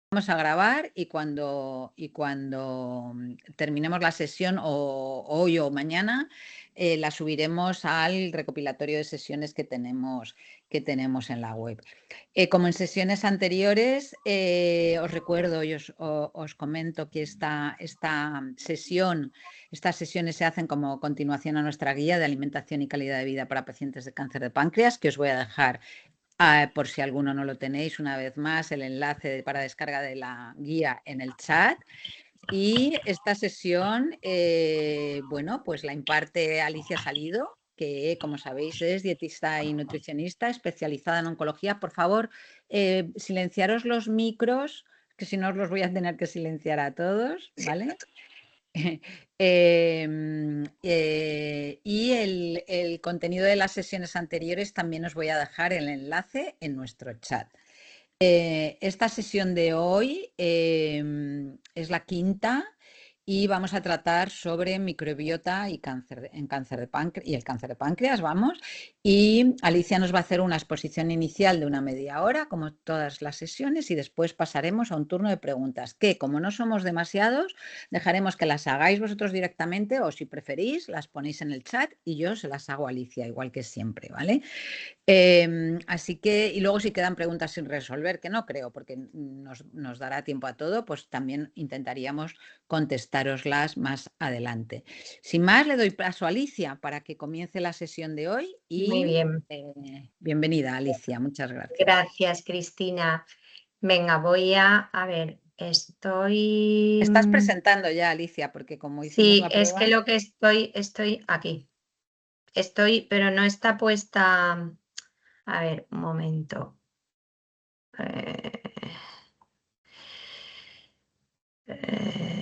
Vamos a grabar y cuando terminemos la sesión hoy o mañana, la subiremos al recopilatorio de sesiones que tenemos en la web. Como en sesiones anteriores, os recuerdo y os comento que estas sesiones se hacen como continuación a nuestra guía de alimentación y calidad de vida para pacientes de cáncer de páncreas, que os voy a dejar por si alguno no lo tenéis, una vez más, el enlace para descarga de la guía en el chat. Y esta sesión, bueno, pues la imparte Alicia Salido, que, como sabéis, es dietista y nutricionista especializada en oncología. Por favor, silenciaros los micros, que si no os los voy a tener que silenciar a todos, ¿vale? Y el contenido de las sesiones anteriores también os voy a dejar el enlace en nuestro chat. Esta sesión de hoy es la quinta y vamos a tratar sobre microbiota y el cáncer de páncreas, vamos. Y Alicia nos va a hacer una exposición inicial de una media hora, como todas las sesiones, y después pasaremos a un turno de preguntas, que como no somos demasiados, dejaremos que las hagáis vosotros directamente, o si preferís, las ponéis en el chat y yo se las hago a Alicia, igual que siempre, ¿vale? Así que, y luego si quedan preguntas sin resolver, que no creo, porque nos dará tiempo a todo, pues también intentaríamos contestároslas más adelante. Sin más, le doy paso a Alicia para que comience la sesión de hoy Muy y bien. Bienvenida, Alicia, muchas gracias. Gracias, Cristina. Venga, a ver, estoy... Estás presentando ya, Alicia, porque como hicimos Sí, la es que prueba... lo que estoy aquí. Pero no está puesta... A ver, un momento.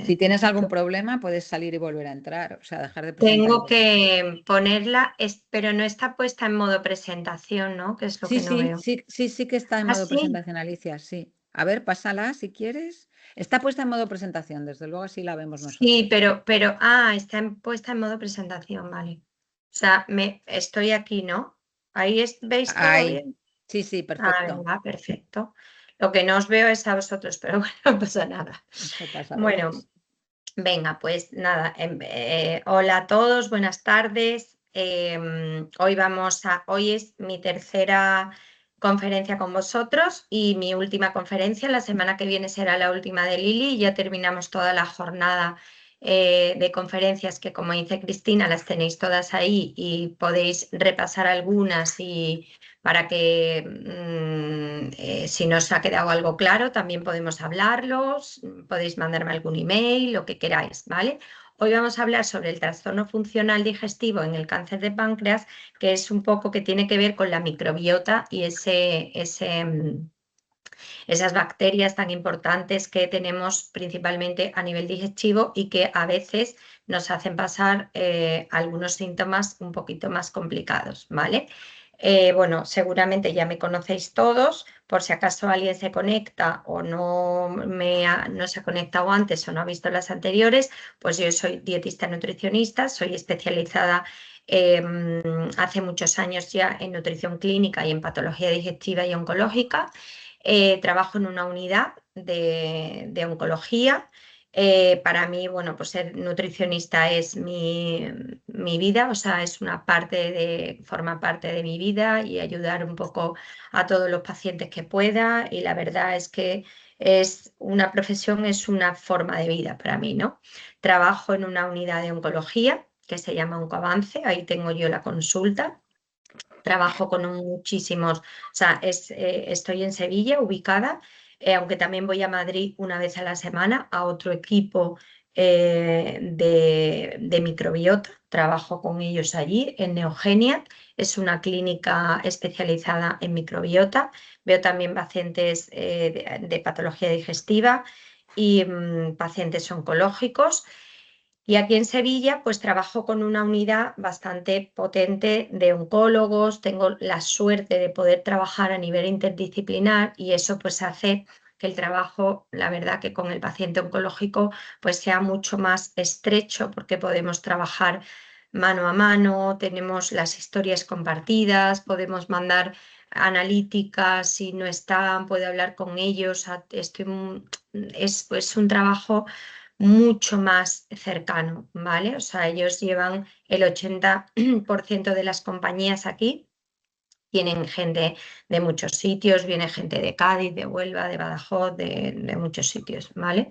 Si tienes algún problema, puedes salir y volver a entrar, o sea, dejar de presentar. Tengo que ponerla, pero no está puesta en modo presentación, ¿no? Que es lo que no veo. Sí que está en Ah, modo sí. presentación, Alicia, sí. A ver, pásala si quieres. Está puesta en modo presentación, desde luego así la vemos Sí, nosotros. está puesta en modo presentación, vale. O sea, estoy aquí, ¿no? Ahí veis todo Ahí. bien. Sí, Ah, perfecto. venga, perfecto. Lo que no os veo es a vosotros, pero bueno, no pasa nada. No pasa a Bueno, veces. venga, pues nada. Hola a todos, buenas tardes. Hoy es mi tercera conferencia con vosotros y mi última conferencia. La semana que viene será la última de Lili y ya terminamos toda la jornada de conferencias que, como dice Cristina, las tenéis todas ahí y podéis repasar algunas y para que si no os ha quedado algo claro, también podemos hablarlos, podéis mandarme algún email, lo que queráis, ¿vale? Hoy vamos a hablar sobre el trastorno funcional digestivo en el cáncer de páncreas, que es un poco que tiene que ver con la microbiota y esas bacterias tan importantes que tenemos principalmente a nivel digestivo y que a veces nos hacen pasar algunos síntomas un poquito más complicados, ¿vale? Bueno, seguramente ya me conocéis todos, por si acaso alguien se conecta o no se ha conectado antes o no ha visto las anteriores, pues yo soy dietista nutricionista, soy especializada hace muchos años ya en nutrición clínica y en patología digestiva y oncológica. Trabajo en una unidad de oncología. Para mí, bueno, pues ser nutricionista es mi vida, o sea, forma parte de mi vida y ayudar un poco a todos los pacientes que pueda. Y la verdad es que es una profesión, es una forma de vida para mí, ¿no? Trabajo en una unidad de oncología que se llama Oncoavance, ahí tengo yo la consulta. Trabajo con muchísimos, o sea, estoy en Sevilla ubicada, aunque también voy a Madrid una vez a la semana a otro equipo de microbiota. Trabajo con ellos allí en Neogenia, es una clínica especializada en microbiota. Veo también pacientes de patología digestiva y pacientes oncológicos. Y aquí en Sevilla, pues trabajo con una unidad bastante potente de oncólogos. Tengo la suerte de poder trabajar a nivel interdisciplinar y eso pues hace que el trabajo, la verdad que con el paciente oncológico, pues sea mucho más estrecho porque podemos trabajar mano a mano, tenemos las historias compartidas, podemos mandar analítica, si no están, puedo hablar con ellos. Es pues un trabajo mucho más cercano, ¿vale? O sea, ellos llevan el 80% de las compañías aquí. Tienen gente de muchos sitios, viene gente de Cádiz, de Huelva, de Badajoz, de muchos sitios, ¿vale?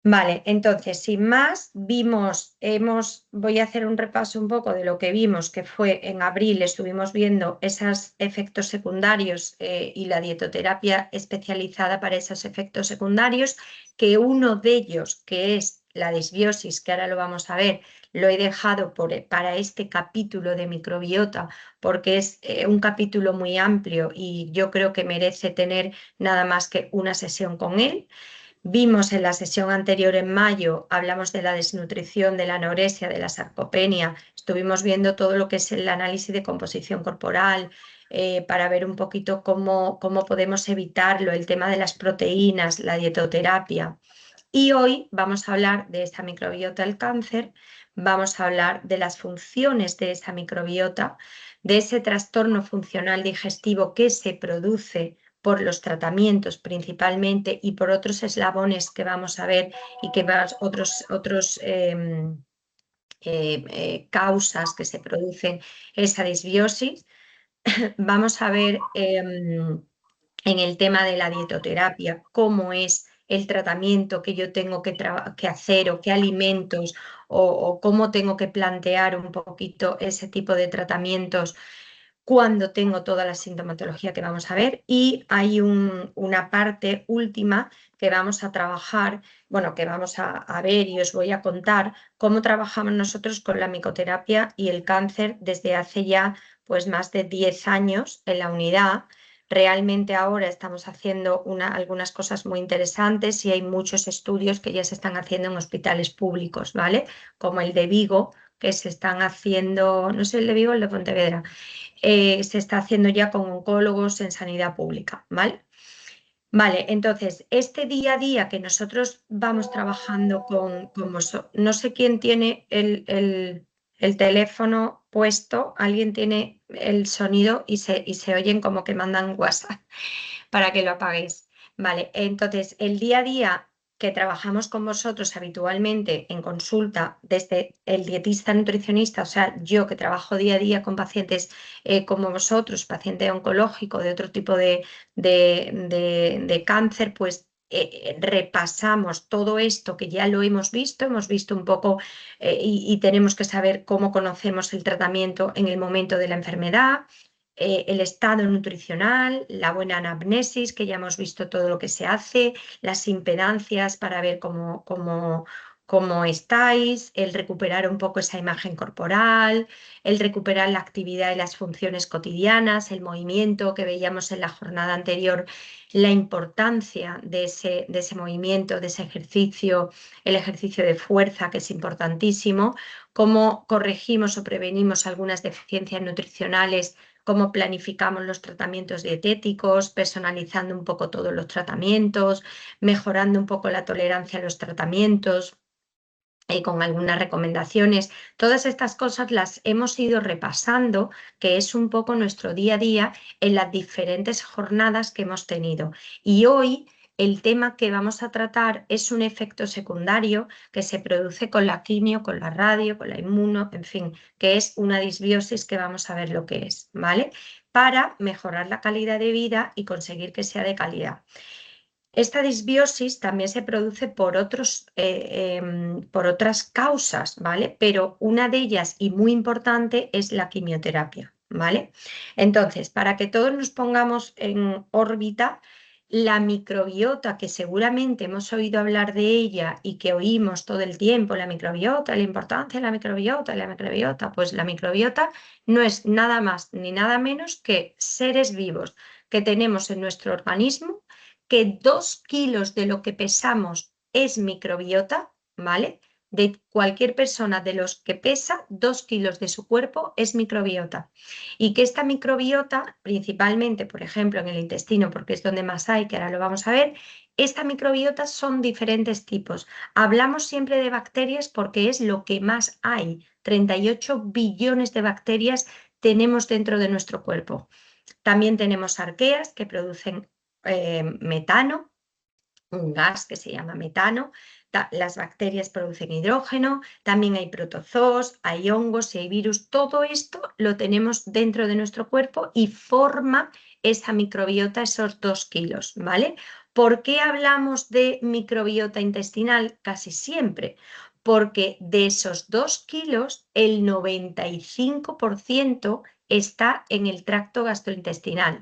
Vale, entonces, sin más, voy a hacer un repaso un poco de lo que vimos, que fue en abril, estuvimos viendo esos efectos secundarios y la dietoterapia especializada para esos efectos secundarios, que uno de ellos, que es la disbiosis, que ahora lo vamos a ver, lo he dejado para este capítulo de microbiota, porque es un capítulo muy amplio y yo creo que merece tener nada más que una sesión con él. Vimos en la sesión anterior en mayo, hablamos de la desnutrición, de la anorexia, de la sarcopenia, estuvimos viendo todo lo que es el análisis de composición corporal para ver un poquito cómo podemos evitarlo, el tema de las proteínas, la dietoterapia. Y hoy vamos a hablar de esta microbiota del cáncer, vamos a hablar de las funciones de esa microbiota, de ese trastorno funcional digestivo que se produce por los tratamientos principalmente y por otros eslabones que vamos a ver y que otros causas que se producen esa disbiosis. Vamos a ver en el tema de la dietoterapia cómo es el tratamiento que yo tengo que hacer o qué alimentos o cómo tengo que plantear un poquito ese tipo de tratamientos cuando tengo toda la sintomatología que vamos a ver. Y hay una parte última que vamos a trabajar, bueno, que vamos a ver y os voy a contar cómo trabajamos nosotros con la micoterapia y el cáncer desde hace ya pues más de 10 años en la unidad. Realmente ahora estamos haciendo algunas cosas muy interesantes y hay muchos estudios que ya se están haciendo en hospitales públicos, ¿vale? Como el de Vigo, que se están haciendo, no sé el de Vigo, el de Pontevedra, se está haciendo ya con oncólogos en sanidad pública, ¿vale? Vale, entonces, este día a día que nosotros vamos trabajando no sé quién tiene el teléfono puesto, alguien tiene el sonido y se oyen como que mandan WhatsApp para que lo apaguéis. Vale, entonces, el día a día que trabajamos con vosotros habitualmente en consulta, desde el dietista nutricionista, o sea, yo que trabajo día a día con pacientes como vosotros, paciente oncológico de otro tipo de cáncer, pues repasamos todo esto que ya lo hemos visto un poco y tenemos que saber cómo conocemos el tratamiento en el momento de la enfermedad, el estado nutricional, la buena anamnesis, que ya hemos visto todo lo que se hace, las impedancias para ver cómo estáis, el recuperar un poco esa imagen corporal, el recuperar la actividad y las funciones cotidianas, el movimiento que veíamos en la jornada anterior, la importancia de ese movimiento, de ese ejercicio, el ejercicio de fuerza, que es importantísimo, cómo corregimos o prevenimos algunas deficiencias nutricionales, cómo planificamos los tratamientos dietéticos, personalizando un poco todos los tratamientos, mejorando un poco la tolerancia a los tratamientos. Con algunas recomendaciones. Todas estas cosas las hemos ido repasando, que es un poco nuestro día a día en las diferentes jornadas que hemos tenido. Y hoy el tema que vamos a tratar es un efecto secundario que se produce con la quimio, con la radio, con la inmuno, en fin, que es una disbiosis que vamos a ver lo que es, ¿vale? Para mejorar la calidad de vida y conseguir que sea de calidad. Esta disbiosis también se produce por otras causas, ¿vale? Pero una de ellas, y muy importante, es la quimioterapia, ¿vale? Entonces, para que todos nos pongamos en órbita, la microbiota, que seguramente hemos oído hablar de ella y que oímos todo el tiempo, la microbiota, la importancia de la microbiota, pues la microbiota no es nada más ni nada menos que seres vivos que tenemos en nuestro organismo, que 2 kilos de lo que pesamos es microbiota, ¿vale? De cualquier persona de los que pesa, 2 kilos de su cuerpo es microbiota. Y que esta microbiota, principalmente, por ejemplo, en el intestino, porque es donde más hay, que ahora lo vamos a ver, esta microbiota son diferentes tipos. Hablamos siempre de bacterias porque es lo que más hay. 38 billones de bacterias tenemos dentro de nuestro cuerpo. También tenemos arqueas que producen metano, un gas que se llama metano. Las bacterias producen hidrógeno, también hay protozoos, hay hongos y hay virus. Todo esto lo tenemos dentro de nuestro cuerpo y forma esa microbiota, esos 2 kilos, ¿vale? ¿Por qué hablamos de microbiota intestinal? Casi siempre, porque de esos 2 kilos, el 95% está en el tracto gastrointestinal.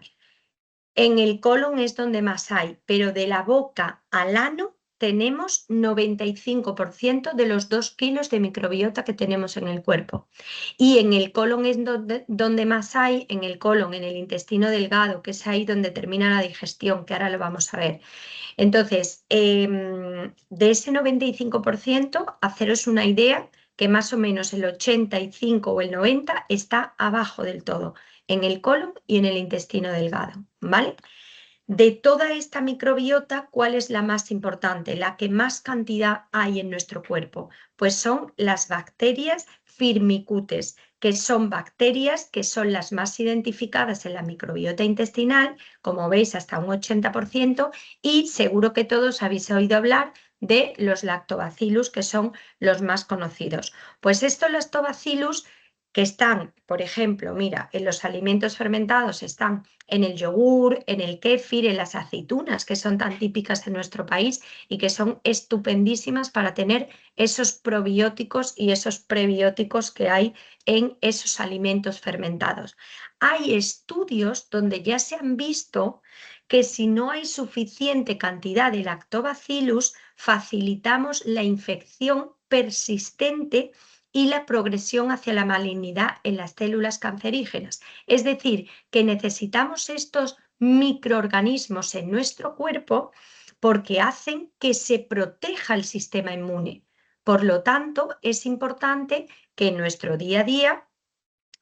En el colon es donde más hay, pero de la boca al ano tenemos 95% de los 2 kilos de microbiota que tenemos en el cuerpo. Y en el colon es donde más hay, en el colon, en el intestino delgado, que es ahí donde termina la digestión, que ahora lo vamos a ver. Entonces, de ese 95%, haceros una idea que más o menos el 85 o el 90 está abajo del todo, en el colon y en el intestino delgado, ¿vale? De toda esta microbiota, ¿cuál es la más importante? La que más cantidad hay en nuestro cuerpo, pues son las bacterias Firmicutes, que son bacterias que son las más identificadas en la microbiota intestinal, como veis hasta un 80%, y seguro que todos habéis oído hablar de los lactobacillus, que son los más conocidos. Pues estos lactobacillus que están, por ejemplo, mira, en los alimentos fermentados están en el yogur, en el kéfir, en las aceitunas, que son tan típicas en nuestro país y que son estupendísimas para tener esos probióticos y esos prebióticos que hay en esos alimentos fermentados. Hay estudios donde ya se han visto que si no hay suficiente cantidad de lactobacillus, facilitamos la infección persistente y la progresión hacia la malignidad en las células cancerígenas. Es decir, que necesitamos estos microorganismos en nuestro cuerpo porque hacen que se proteja el sistema inmune. Por lo tanto, es importante que en nuestro día a día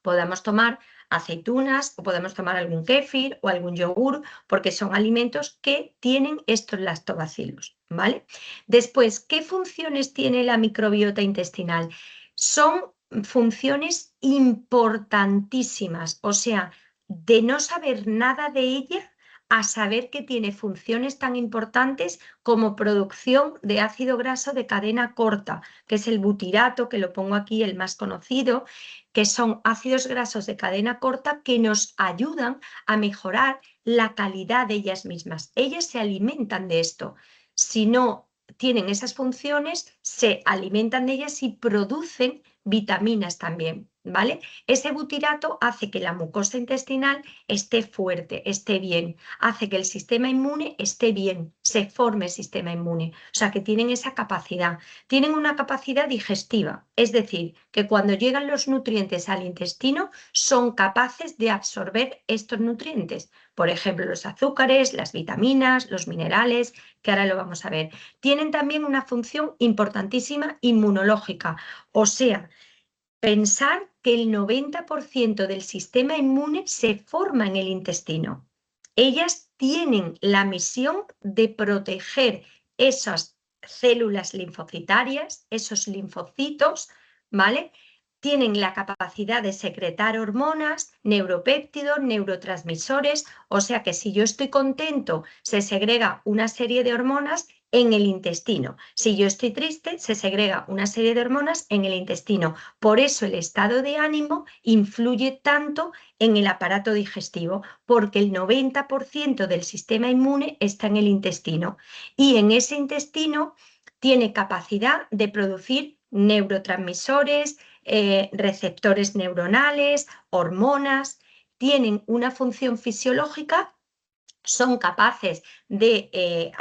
podamos tomar aceitunas o podemos tomar algún kéfir o algún yogur porque son alimentos que tienen estos lactobacillus, ¿vale? Después, ¿qué funciones tiene la microbiota intestinal? Son funciones importantísimas, o sea, de no saber nada de ella a saber que tiene funciones tan importantes como producción de ácido graso de cadena corta, que es el butirato, que lo pongo aquí, el más conocido, que son ácidos grasos de cadena corta que nos ayudan a mejorar la calidad de ellas mismas. Ellas se alimentan de esto. Si no tienen esas funciones, se alimentan de ellas y producen vitaminas también, ¿vale? Ese butirato hace que la mucosa intestinal esté fuerte, esté bien, hace que el sistema inmune esté bien, se forme el sistema inmune, o sea que tienen esa capacidad. Tienen una capacidad digestiva, es decir, que cuando llegan los nutrientes al intestino son capaces de absorber estos nutrientes, por ejemplo, los azúcares, las vitaminas, los minerales, que ahora lo vamos a ver. Tienen también una función importantísima inmunológica, o sea, pensar que el 90% del sistema inmune se forma en el intestino. Ellas tienen la misión de proteger esas células linfocitarias, esos linfocitos, ¿vale? Tienen la capacidad de secretar hormonas, neuropéptidos, neurotransmisores, o sea que si yo estoy contento, se segrega una serie de hormonas en el intestino. Si yo estoy triste, se segrega una serie de hormonas en el intestino. Por eso el estado de ánimo influye tanto en el aparato digestivo, porque el 90% del sistema inmune está en el intestino y en ese intestino tiene capacidad de producir neurotransmisores, receptores neuronales, hormonas, tienen una función fisiológica, son capaces de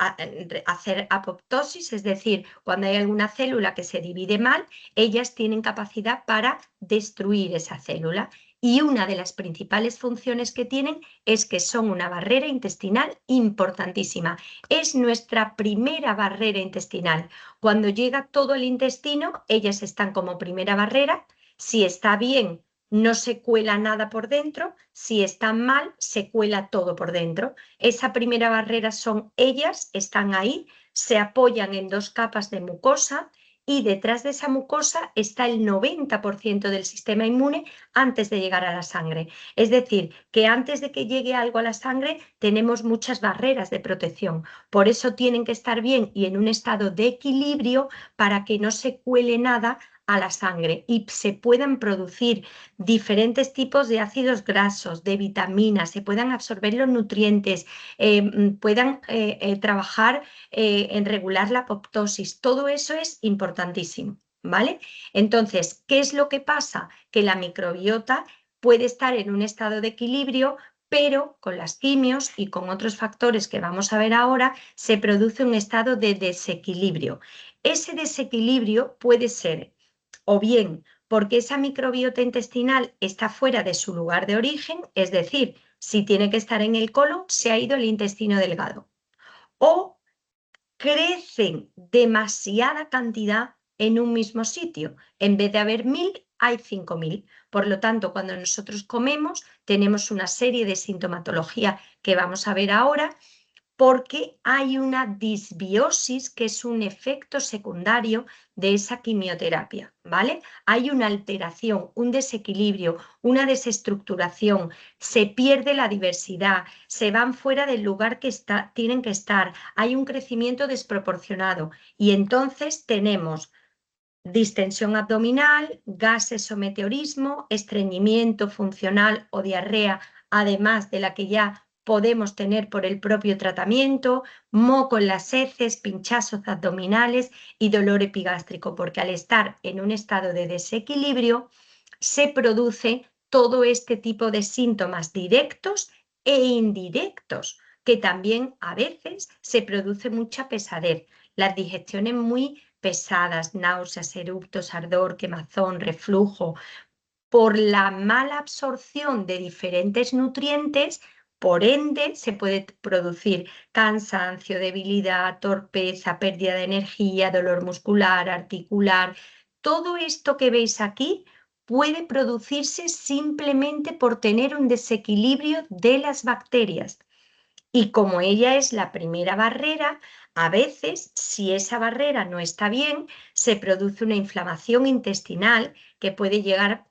hacer apoptosis, es decir, cuando hay alguna célula que se divide mal, ellas tienen capacidad para destruir esa célula. Y una de las principales funciones que tienen es que son una barrera intestinal importantísima. Es nuestra primera barrera intestinal. Cuando llega todo el intestino, ellas están como primera barrera. Si está bien, no se cuela nada por dentro. Si está mal, se cuela todo por dentro. Esa primera barrera son ellas, están ahí, se apoyan en 2 capas de mucosa y detrás de esa mucosa está el 90% del sistema inmune antes de llegar a la sangre. Es decir, que antes de que llegue algo a la sangre tenemos muchas barreras de protección. Por eso tienen que estar bien y en un estado de equilibrio para que no se cuele nada a la sangre y se puedan producir diferentes tipos de ácidos grasos, de vitaminas, se puedan absorber los nutrientes, puedan trabajar en regular la apoptosis. Todo eso es importantísimo, ¿vale? Entonces, ¿qué es lo que pasa? Que la microbiota puede estar en un estado de equilibrio, pero con las quimios y con otros factores que vamos a ver ahora, se produce un estado de desequilibrio. Ese desequilibrio puede ser o bien porque esa microbiota intestinal está fuera de su lugar de origen, es decir, si tiene que estar en el colon, se ha ido al intestino delgado, o crecen demasiada cantidad en un mismo sitio. En vez de haber 1000, hay 5000. Por lo tanto, cuando nosotros comemos, tenemos una serie de sintomatología que vamos a ver ahora, porque hay una disbiosis, que es un efecto secundario de esa quimioterapia, ¿vale? Hay una alteración, un desequilibrio, una desestructuración, se pierde la diversidad, se van fuera del lugar que tienen que estar, hay un crecimiento desproporcionado y entonces tenemos distensión abdominal, gases o meteorismo, estreñimiento funcional o diarrea, además de la que ya podemos tener por el propio tratamiento, moco en las heces, pinchazos abdominales y dolor epigástrico, porque al estar en un estado de desequilibrio se produce todo este tipo de síntomas directos e indirectos, que también a veces se produce mucha pesadez, las digestiones muy pesadas, náuseas, eructos, ardor, quemazón, reflujo, por la mala absorción de diferentes nutrientes. Por ende, se puede producir cansancio, debilidad, torpeza, pérdida de energía, dolor muscular, articular. Todo esto que veis aquí puede producirse simplemente por tener un desequilibrio de las bacterias. Y como ella es la primera barrera, a veces, si esa barrera no está bien, se produce una inflamación intestinal que puede llegar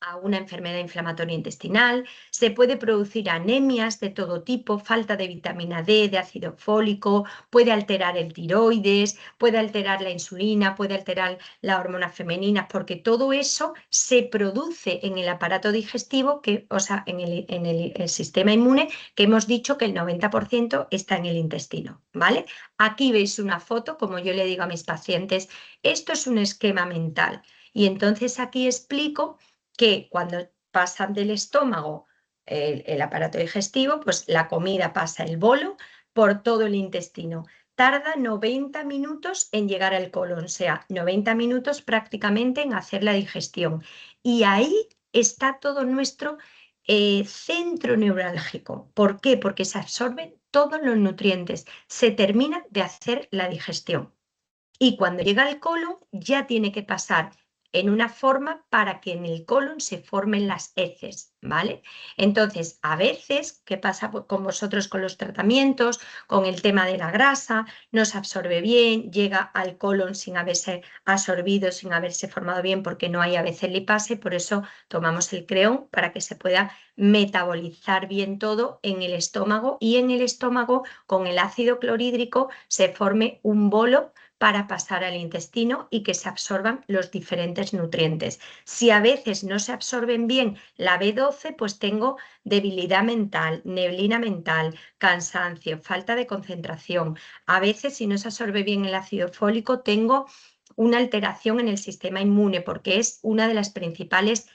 a una enfermedad inflamatoria intestinal, se puede producir anemias de todo tipo, falta de vitamina D, de ácido fólico, puede alterar el tiroides, puede alterar la insulina, puede alterar las hormonas femeninas, porque todo eso se produce en el aparato digestivo, o sea, en el sistema inmune, que hemos dicho que el 90% está en el intestino, ¿vale? Aquí veis una foto, como yo le digo a mis pacientes, esto es un esquema mental. Y entonces aquí explico que cuando pasan del estómago el aparato digestivo, pues la comida pasa el bolo por todo el intestino. Tarda 90 minutos en llegar al colon, o sea, 90 minutos prácticamente en hacer la digestión. Y ahí está todo nuestro centro neurálgico. ¿Por qué? Porque se absorben todos los nutrientes, se termina de hacer la digestión. Y cuando llega al colon ya tiene que pasar en una forma para que en el colon se formen las heces, ¿vale? Entonces, a veces, ¿qué pasa con vosotros con los tratamientos, con el tema de la grasa? No se absorbe bien, llega al colon sin haberse absorbido, sin haberse formado bien, porque no hay a veces lipase, por eso tomamos el creón para que se pueda metabolizar bien todo en el estómago y en el estómago con el ácido clorhídrico se forme un bolo para pasar al intestino y que se absorban los diferentes nutrientes. Si a veces no se absorben bien la B12, pues tengo debilidad mental, neblina mental, cansancio, falta de concentración. A veces, si no se absorbe bien el ácido fólico, tengo una alteración en el sistema inmune, porque es una de las principales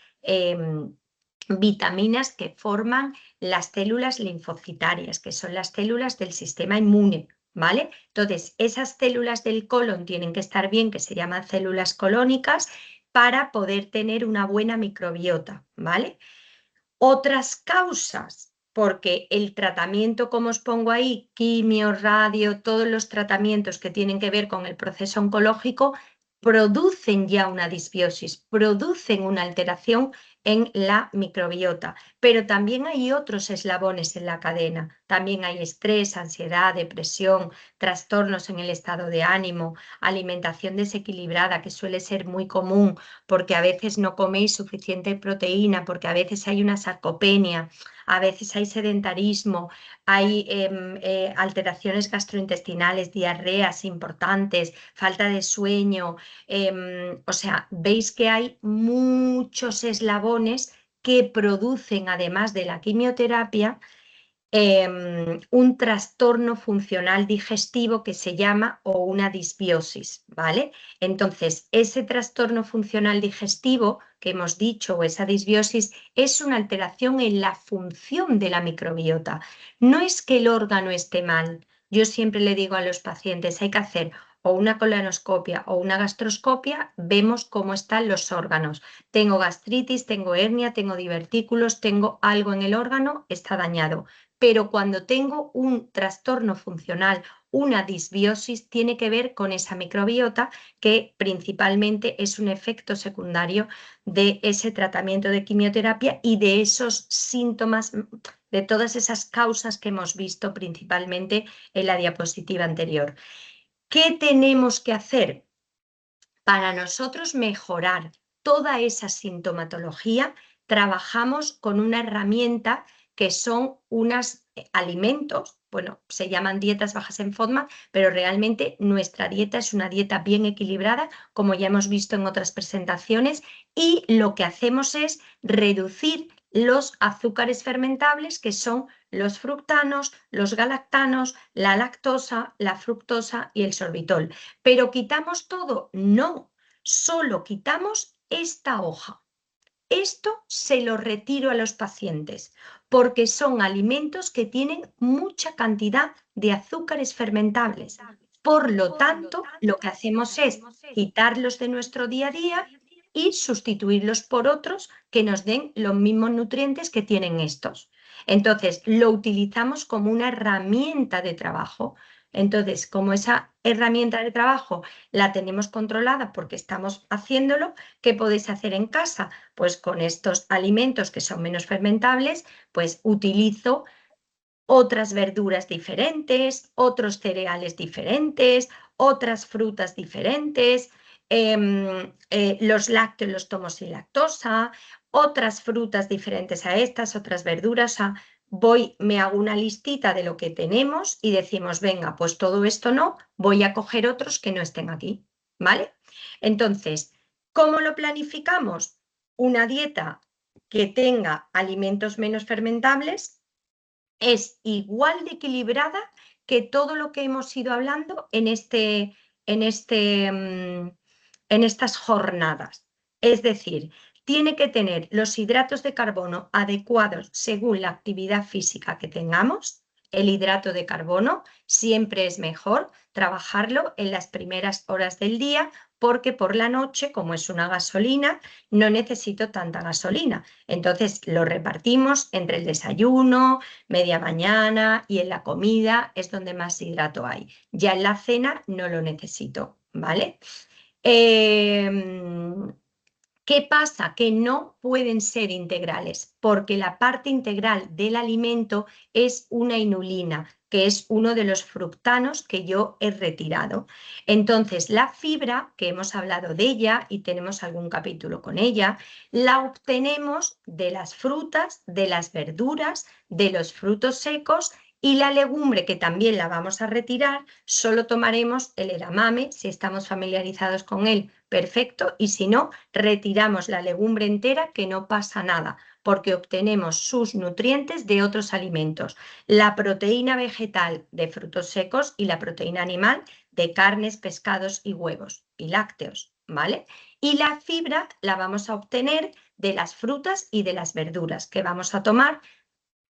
vitaminas que forman las células linfocitarias, que son las células del sistema inmune, ¿vale? Entonces, esas células del colon tienen que estar bien, que se llaman células colónicas, para poder tener una buena microbiota, ¿vale? Otras causas, porque el tratamiento, como os pongo ahí, quimio, radio, todos los tratamientos que tienen que ver con el proceso oncológico, producen ya una disbiosis, producen una alteración en la microbiota. Pero también hay otros eslabones en la cadena. También hay estrés, ansiedad, depresión, trastornos en el estado de ánimo, alimentación desequilibrada, que suele ser muy común porque a veces no coméis suficiente proteína, porque a veces hay una sarcopenia, a veces hay sedentarismo, hay alteraciones gastrointestinales, diarreas importantes, falta de sueño. O sea, veis que hay muchos eslabones que producen, además de la quimioterapia, un trastorno funcional digestivo que se llama o una disbiosis, ¿vale? Entonces, ese trastorno funcional digestivo que hemos dicho o esa disbiosis es una alteración en la función de la microbiota. No es que el órgano esté mal. Yo siempre le digo a los pacientes, hay que hacer o una colonoscopia o una gastroscopia, vemos cómo están los órganos. Tengo gastritis, tengo hernia, tengo divertículos, tengo algo en el órgano, está dañado. Pero cuando tengo un trastorno funcional, una disbiosis, tiene que ver con esa microbiota que principalmente es un efecto secundario de ese tratamiento de quimioterapia y de esos síntomas, de todas esas causas que hemos visto principalmente en la diapositiva anterior. ¿Qué tenemos que hacer? Para nosotros mejorar toda esa sintomatología, trabajamos con una herramienta que son unos alimentos, bueno, se llaman dietas bajas en FODMAP, pero realmente nuestra dieta es una dieta bien equilibrada, como ya hemos visto en otras presentaciones, y lo que hacemos es reducir los azúcares fermentables, que son los fructanos, los galactanos, la lactosa, la fructosa y el sorbitol. ¿Pero quitamos todo? No, solo quitamos esta hoja. Esto se lo retiro a los pacientes porque son alimentos que tienen mucha cantidad de azúcares fermentables. Por lo tanto, lo que hacemos es quitarlos de nuestro día a día y sustituirlos por otros que nos den los mismos nutrientes que tienen estos. Entonces, lo utilizamos como una herramienta de trabajo. Entonces, como esa herramienta de trabajo la tenemos controlada porque estamos haciéndolo, ¿qué podéis hacer en casa? Pues con estos alimentos que son menos fermentables, pues utilizo otras verduras diferentes, otros cereales diferentes, otras frutas diferentes, los lácteos los tomo sin lactosa, otras frutas diferentes a estas, otras verduras. O sea, me hago una listita de lo que tenemos y decimos, venga, pues todo esto no, voy a coger otros que no estén aquí, ¿vale? Entonces, ¿cómo lo planificamos? Una dieta que tenga alimentos menos fermentables es igual de equilibrada que todo lo que hemos ido hablando en estas jornadas. Es decir, tiene que tener los hidratos de carbono adecuados según la actividad física que tengamos. El hidrato de carbono siempre es mejor trabajarlo en las primeras horas del día porque por la noche, como es una gasolina, no necesito tanta gasolina. Entonces lo repartimos entre el desayuno, media mañana y en la comida es donde más hidrato hay. Ya en la cena no lo necesito, ¿vale? ¿Qué pasa? Que no pueden ser integrales porque la parte integral del alimento es una inulina, que es uno de los fructanos que yo he retirado. Entonces, la fibra, que hemos hablado de ella y tenemos algún capítulo con ella, la obtenemos de las frutas, de las verduras, de los frutos secos y la legumbre, que también la vamos a retirar, solo tomaremos el edamame, si estamos familiarizados con él, perfecto, y si no, retiramos la legumbre entera, que no pasa nada, porque obtenemos sus nutrientes de otros alimentos. La proteína vegetal de frutos secos y la proteína animal de carnes, pescados y huevos y lácteos, ¿vale? Y la fibra la vamos a obtener de las frutas y de las verduras, que vamos a tomar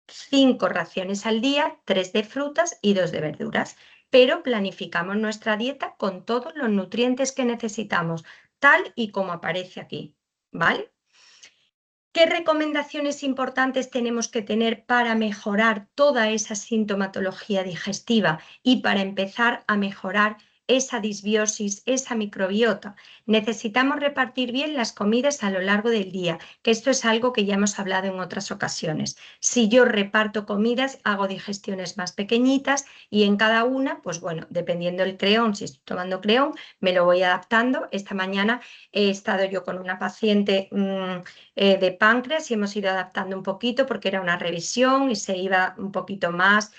5 raciones al día, 3 de frutas y 2 de verduras, pero planificamos nuestra dieta con todos los nutrientes que necesitamos, tal y como aparece aquí, ¿vale? ¿Qué recomendaciones importantes tenemos que tener para mejorar toda esa sintomatología digestiva y para empezar a mejorar esa disbiosis, esa microbiota. Necesitamos repartir bien las comidas a lo largo del día, que esto es algo que ya hemos hablado en otras ocasiones. Si yo reparto comidas, hago digestiones más pequeñitas y en cada una, pues bueno, dependiendo del creón, si estoy tomando creón, me lo voy adaptando. Esta mañana he estado yo con una paciente de páncreas y hemos ido adaptando un poquito porque era una revisión y se iba un poquito más.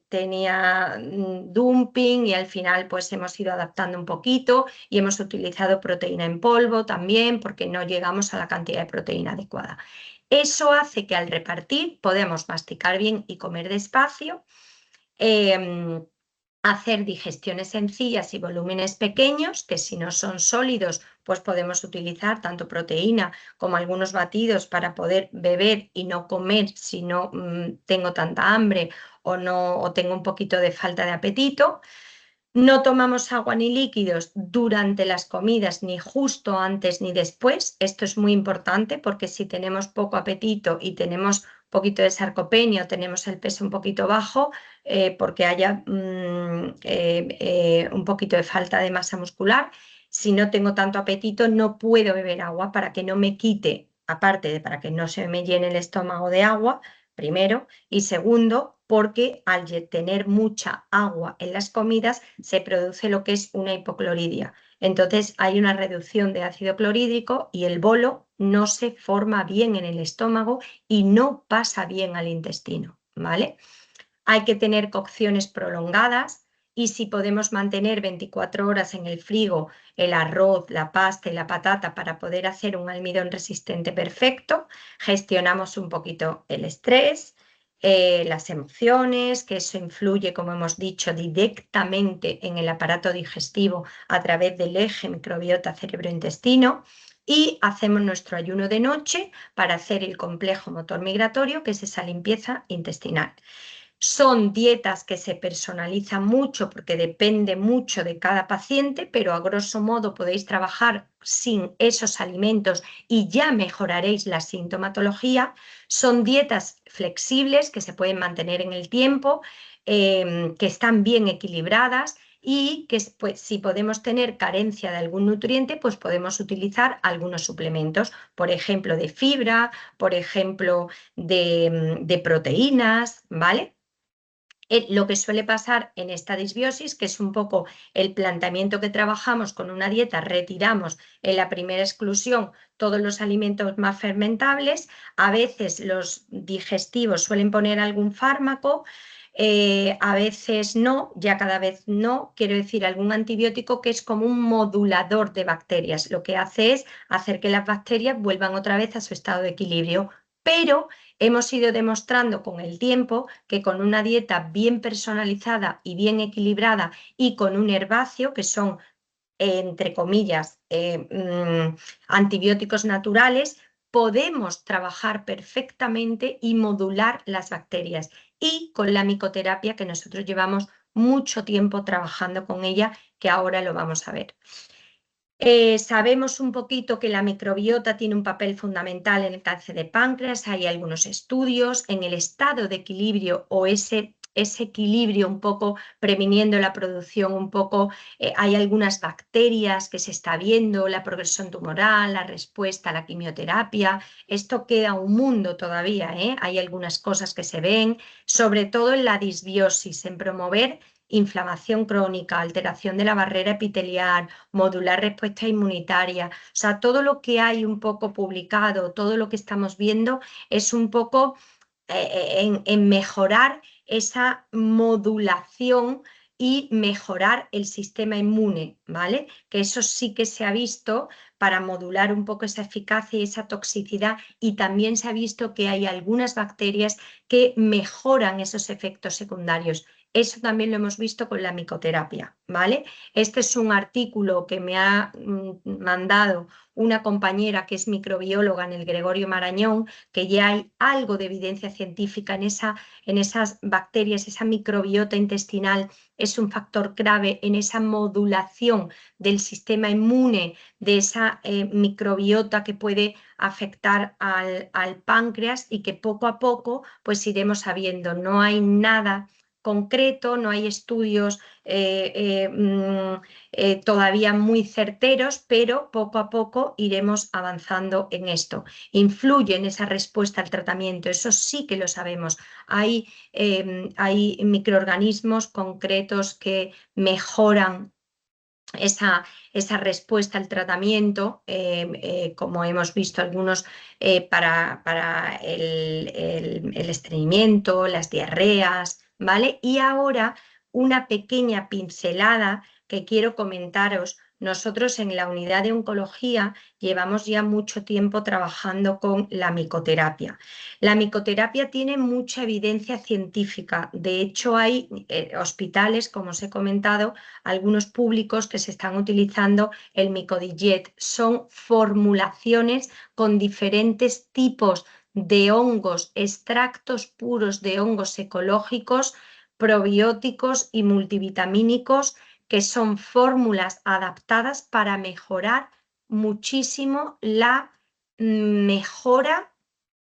Tenía dumping y al final pues hemos ido adaptando un poquito y hemos utilizado proteína en polvo también porque no llegamos a la cantidad de proteína adecuada. Eso hace que al repartir podamos masticar bien y comer despacio, hacer digestiones sencillas y volúmenes pequeños, que si no son sólidos, pues podemos utilizar tanto proteína como algunos batidos para poder beber y no comer si no tengo tanta hambre o tengo un poquito de falta de apetito. No tomamos agua ni líquidos durante las comidas, ni justo antes ni después. Esto es muy importante porque si tenemos poco apetito y tenemos un poquito de sarcopenia o tenemos el peso un poquito bajo, porque haya un poquito de falta de masa muscular, si no tengo tanto apetito no puedo beber agua para que no me quite, aparte de para que no se me llene el estómago de agua, primero, y segundo, porque al tener mucha agua en las comidas se produce lo que es una hipocloridia. Entonces hay una reducción de ácido clorhídrico y el bolo no se forma bien en el estómago y no pasa bien al intestino, ¿vale? Hay que tener cocciones prolongadas y si podemos mantener 24 horas en el frigo el arroz, la pasta y la patata para poder hacer un almidón resistente perfecto, gestionamos un poquito el estrés, las emociones, que eso influye, como hemos dicho, directamente en el aparato digestivo a través del eje microbiota cerebro-intestino. Y hacemos nuestro ayuno de noche para hacer el complejo motor migratorio, que es esa limpieza intestinal. Son dietas que se personalizan mucho porque depende mucho de cada paciente, pero a grosso modo podéis trabajar sin esos alimentos y ya mejoraréis la sintomatología. Son dietas flexibles que se pueden mantener en el tiempo, que están bien equilibradas y que pues, si podemos tener carencia de algún nutriente, pues podemos utilizar algunos suplementos, por ejemplo, de fibra, por ejemplo, de proteínas, ¿vale? Lo que suele pasar en esta disbiosis, que es un poco el planteamiento que trabajamos con una dieta, retiramos en la primera exclusión todos los alimentos más fermentables, a veces los digestivos suelen poner algún fármaco, a veces no, ya cada vez no, quiero decir algún antibiótico que es como un modulador de bacterias, lo que hace es hacer que las bacterias vuelvan otra vez a su estado de equilibrio, pero hemos ido demostrando con el tiempo que con una dieta bien personalizada y bien equilibrada y con un herbáceo, que son, entre comillas, antibióticos naturales, podemos trabajar perfectamente y modular las bacterias. Y con la micoterapia, que nosotros llevamos mucho tiempo trabajando con ella, que ahora lo vamos a ver. Sabemos un poquito que la microbiota tiene un papel fundamental en el cáncer de páncreas, hay algunos estudios en el estado de equilibrio o ese equilibrio un poco previniendo la producción, un poco hay algunas bacterias que se está viendo, la progresión tumoral, la respuesta a la quimioterapia, esto queda un mundo todavía, hay algunas cosas que se ven, sobre todo en la disbiosis, en promover inflamación crónica, alteración de la barrera epitelial, modular respuesta inmunitaria, o sea, todo lo que hay un poco publicado, todo lo que estamos viendo es un poco en mejorar esa modulación y mejorar el sistema inmune, ¿vale? Que eso sí que se ha visto para modular un poco esa eficacia y esa toxicidad y también se ha visto que hay algunas bacterias que mejoran esos efectos secundarios. Eso también lo hemos visto con la micoterapia, ¿vale? Este es un artículo que me ha mandado una compañera que es microbióloga en el Gregorio Marañón, que ya hay algo de evidencia científica en esas bacterias, esa microbiota intestinal es un factor clave en esa modulación del sistema inmune, de esa microbiota que puede afectar al páncreas y que poco a poco pues iremos sabiendo. No hay nada concreto, no hay estudios todavía muy certeros, pero poco a poco iremos avanzando en esto. Influye en esa respuesta al tratamiento, eso sí que lo sabemos. Hay microorganismos concretos que mejoran esa respuesta al tratamiento, como hemos visto algunos para el estreñimiento, las diarreas, ¿vale? Y ahora una pequeña pincelada que quiero comentaros. Nosotros en la unidad de oncología llevamos ya mucho tiempo trabajando con la micoterapia. La micoterapia tiene mucha evidencia científica. De hecho, hay hospitales, como os he comentado, algunos públicos que se están utilizando el Micodijet. Son formulaciones con diferentes tipos de hongos, extractos puros de hongos ecológicos, probióticos y multivitamínicos, que son fórmulas adaptadas para mejorar muchísimo la mejora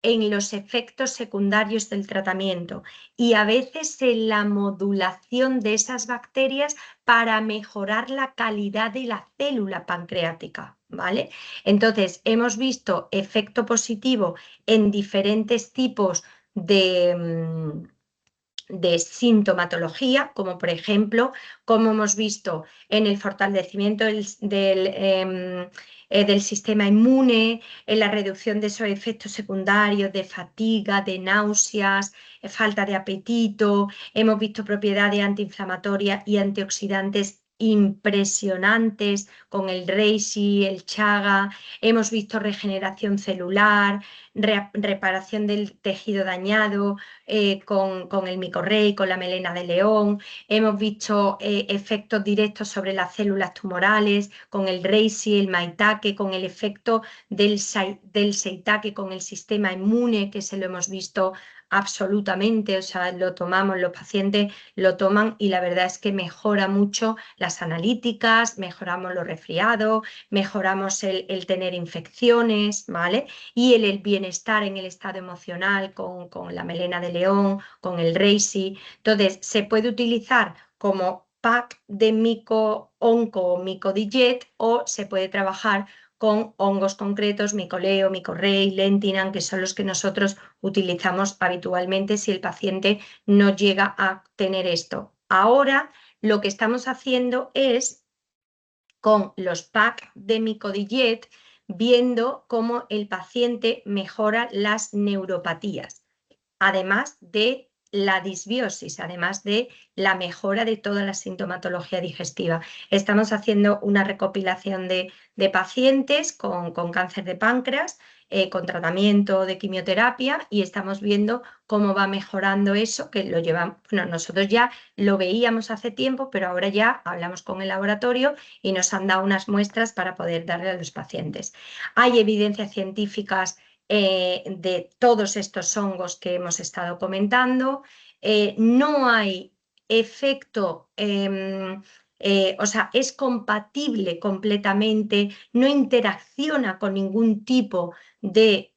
en los efectos secundarios del tratamiento y a veces en la modulación de esas bacterias para mejorar la calidad de la célula pancreática, ¿vale? Entonces, hemos visto efecto positivo en diferentes tipos de sintomatología, como por ejemplo, como hemos visto en el fortalecimiento del sistema inmune, en la reducción de esos efectos secundarios de fatiga, de náuseas, falta de apetito. Hemos visto propiedades antiinflamatorias y antioxidantes impresionantes con el reishi, el chaga. Hemos visto regeneración celular, reparación del tejido dañado, con el micorrey, con la melena de león. Hemos visto efectos directos sobre las células tumorales, con el reishi, el maitake, con el efecto del seitake, con el sistema inmune, que se lo hemos visto absolutamente, o sea, lo tomamos, los pacientes lo toman y la verdad es que mejora mucho las analíticas, mejoramos los resfriados, mejoramos el tener infecciones, ¿vale? Y el bienestar en el estado emocional con la melena de león, con el reishi. Entonces, se puede utilizar como pack de mico-onco o micodijet, o se puede trabajar con hongos concretos, micoleo, micorrey, lentinan, que son los que nosotros utilizamos habitualmente si el paciente no llega a tener esto. Ahora lo que estamos haciendo es, con los packs de Micodijet, viendo cómo el paciente mejora las neuropatías, además de la disbiosis, además de la mejora de toda la sintomatología digestiva. Estamos haciendo una recopilación de pacientes con cáncer de páncreas, con tratamiento de quimioterapia, y estamos viendo cómo va mejorando eso, que lo llevamos, bueno, nosotros ya lo veíamos hace tiempo, pero ahora ya hablamos con el laboratorio y nos han dado unas muestras para poder darle a los pacientes. Hay evidencias científicas de todos estos hongos que hemos estado comentando. No hay efecto, o sea, es compatible completamente, no interacciona con ningún tipo de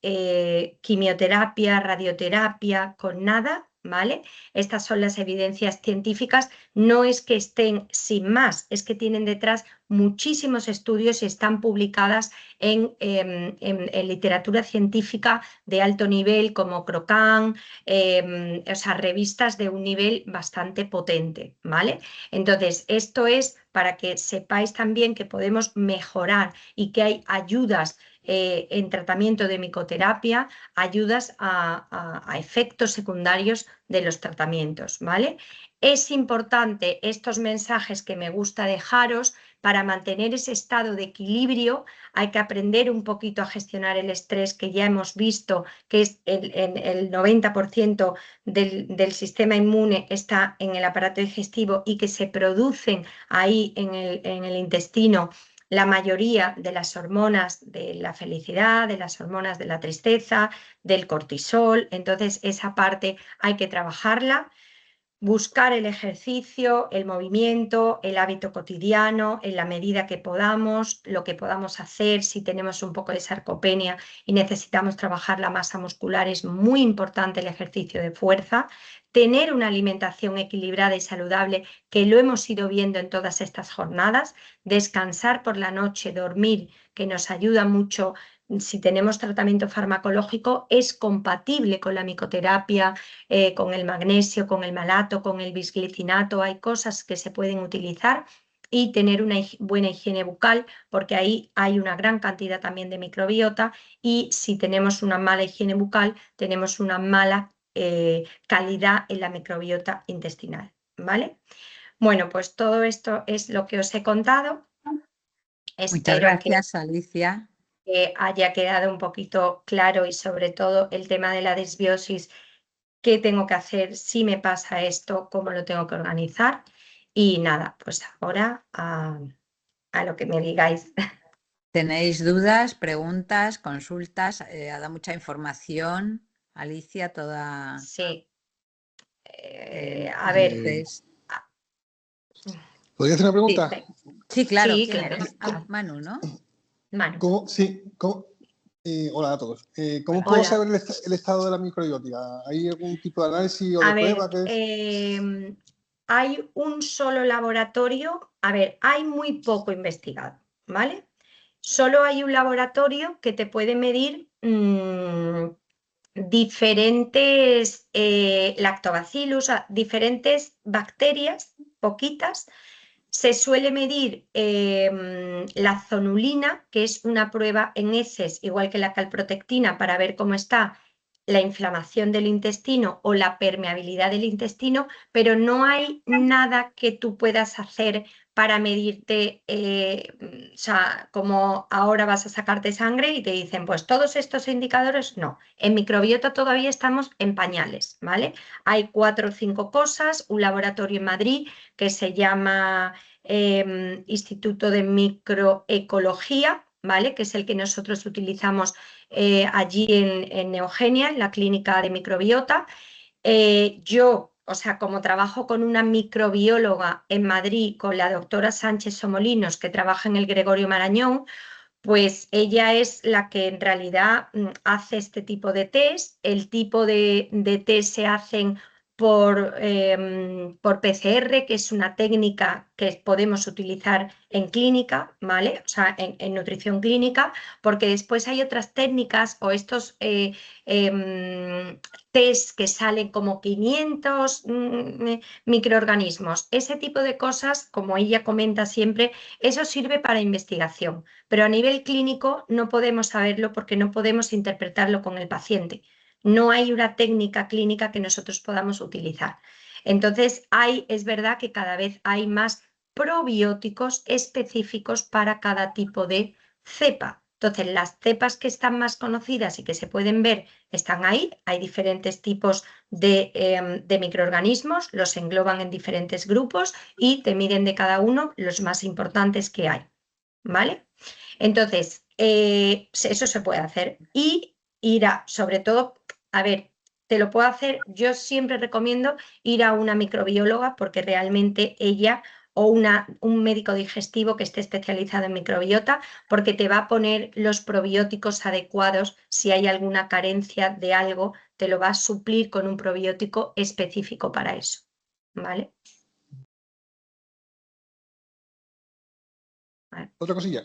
quimioterapia, radioterapia, con nada, ¿vale? Estas son las evidencias científicas. No es que estén sin más, es que tienen detrás muchísimos estudios y están publicadas en literatura científica de alto nivel, como Crocan, o sea, revistas de un nivel bastante potente, ¿vale? Entonces, esto es para que sepáis también que podemos mejorar y que hay ayudas en tratamiento de micoterapia, ayudas a efectos secundarios de los tratamientos, ¿vale? Es importante estos mensajes que me gusta dejaros. Para mantener ese estado de equilibrio hay que aprender un poquito a gestionar el estrés, que ya hemos visto que es el 90% del sistema inmune está en el aparato digestivo y que se producen ahí en el intestino la mayoría de las hormonas de la felicidad, de las hormonas de la tristeza, del cortisol. Entonces esa parte hay que trabajarla. buscar el ejercicio, el movimiento, el hábito cotidiano, en la medida que podamos, lo que podamos hacer. Si tenemos un poco de sarcopenia y necesitamos trabajar la masa muscular, es muy importante el ejercicio de fuerza. Tener una alimentación equilibrada y saludable, que lo hemos ido viendo en todas estas jornadas. Descansar por la noche, dormir, que nos ayuda mucho. Si tenemos tratamiento farmacológico, es compatible con la micoterapia, con el magnesio, con el malato, con el bisglicinato. Hay cosas que se pueden utilizar, y tener una buena higiene bucal, porque ahí hay una gran cantidad también de microbiota, y si tenemos una mala higiene bucal, tenemos una mala calidad en la microbiota intestinal, ¿vale? Bueno, pues todo esto es lo que os he contado. Muchas Espero gracias, Alicia. que haya quedado un poquito claro, y sobre todo el tema de la desbiosis, qué tengo que hacer si me pasa esto, cómo lo tengo que organizar. Y nada, pues ahora a lo que me digáis. ¿Tenéis dudas, preguntas, consultas? Ha dado mucha información, Alicia, toda... Sí. A ver. Entonces, ¿Podría hacer una pregunta? sí, claro. Sí, ¿Quién? claro. Manu, ¿no? Manu. Hola a todos. ¿Cómo puedo saber el estado de la microbiótica? ¿Hay algún tipo de análisis o de prueba? Hay un solo laboratorio. A ver, hay muy poco investigado, ¿vale? Solo hay un laboratorio que te puede medir diferentes lactobacillus, diferentes bacterias, poquitas. Se suele medir la zonulina, que es una prueba en heces, igual que la calprotectina, para ver cómo está la inflamación del intestino o la permeabilidad del intestino, pero no hay nada que tú puedas hacer para medirte, o sea, como ahora vas a sacarte sangre y te dicen, pues todos estos indicadores, no. En microbiota todavía estamos en pañales, ¿vale? Hay 4 o 5 cosas, un laboratorio en Madrid que se llama Instituto de Microecología, ¿vale? Que es el que nosotros utilizamos allí en Neogenia, en la clínica de microbiota. Yo, o sea, como trabajo con una microbióloga en Madrid, con la doctora Sánchez Somolinos, que trabaja en el Gregorio Marañón, pues ella es la que en realidad hace este tipo de test. El tipo de test se hacen por PCR, que es una técnica que podemos utilizar en clínica, ¿vale? O sea, en nutrición clínica, porque después hay otras técnicas o estos test que salen como 500 microorganismos. Ese tipo de cosas, como ella comenta siempre, eso sirve para investigación, pero a nivel clínico no podemos saberlo porque no podemos interpretarlo con el paciente. No hay una técnica clínica que nosotros podamos utilizar. Entonces, es verdad que cada vez hay más probióticos específicos para cada tipo de cepa. Entonces, las cepas que están más conocidas y que se pueden ver están ahí. Hay diferentes tipos de microorganismos, los engloban en diferentes grupos y te miden de cada uno los más importantes que hay, ¿vale? Entonces, eso se puede hacer. Y sobre todo, a ver, te lo puedo hacer, yo siempre recomiendo ir a una microbióloga, porque realmente ella, o un médico digestivo que esté especializado en microbiota, porque te va a poner los probióticos adecuados. Si hay alguna carencia de algo, te lo va a suplir con un probiótico específico para eso, ¿vale? Otra cosilla.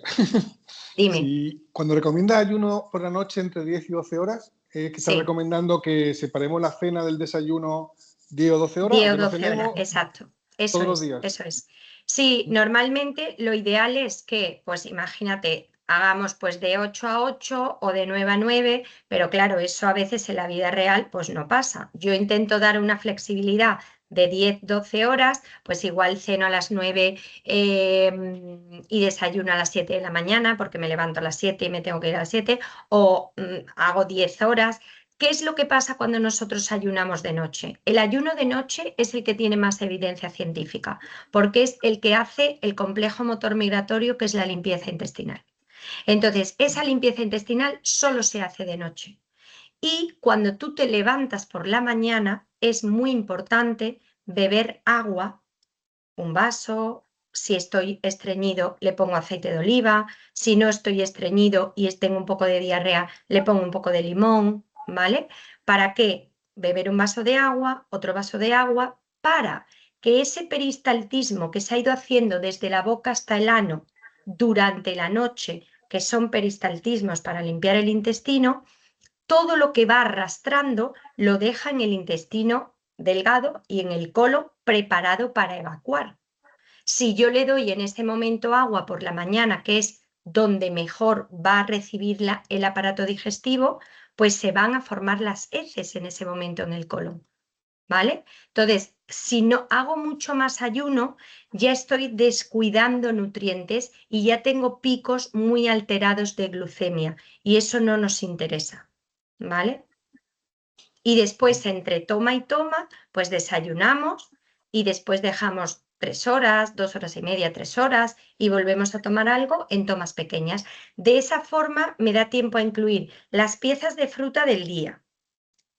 Dime. Cuando recomiendas ayuno por la noche entre 10 y 12 horas, ¿es que estás recomendando que separemos la cena del desayuno 10 o 12 horas? 10 o 12 horas, exacto. Todos los días. Eso es. Sí, normalmente lo ideal es que, pues imagínate, hagamos pues de 8 a 8 o de 9 a 9, pero claro, eso a veces en la vida real pues no pasa. Yo intento dar una flexibilidad de 10, 12 horas, pues igual ceno a las 9 y desayuno a las 7 de la mañana porque me levanto a las 7 y me tengo que ir a las 7, o hago 10 horas. ¿Qué es lo que pasa cuando nosotros ayunamos de noche? El ayuno de noche es el que tiene más evidencia científica, porque es el que hace el complejo motor migratorio, que es la limpieza intestinal. Entonces, esa limpieza intestinal solo se hace de noche. Y cuando tú te levantas por la mañana, es muy importante beber agua, un vaso. Si estoy estreñido, le pongo aceite de oliva. Si no estoy estreñido y tengo un poco de diarrea, le pongo un poco de limón, ¿vale? ¿Para qué? Beber un vaso de agua, otro vaso de agua, para que ese peristaltismo que se ha ido haciendo desde la boca hasta el ano durante la noche, que son peristaltismos para limpiar el intestino, todo lo que va arrastrando lo deja en el intestino delgado y en el colon preparado para evacuar. Si yo le doy en este momento agua por la mañana, que es donde mejor va a recibir el aparato digestivo, pues se van a formar las heces en ese momento en el colon, ¿vale? Entonces, si no hago mucho más ayuno, ya estoy descuidando nutrientes y ya tengo picos muy alterados de glucemia y eso no nos interesa, ¿vale? Y después, entre toma y toma, pues desayunamos y después dejamos 3 horas, 2 horas y media, 3 horas y volvemos a tomar algo en tomas pequeñas. De esa forma me da tiempo a incluir las piezas de fruta del día,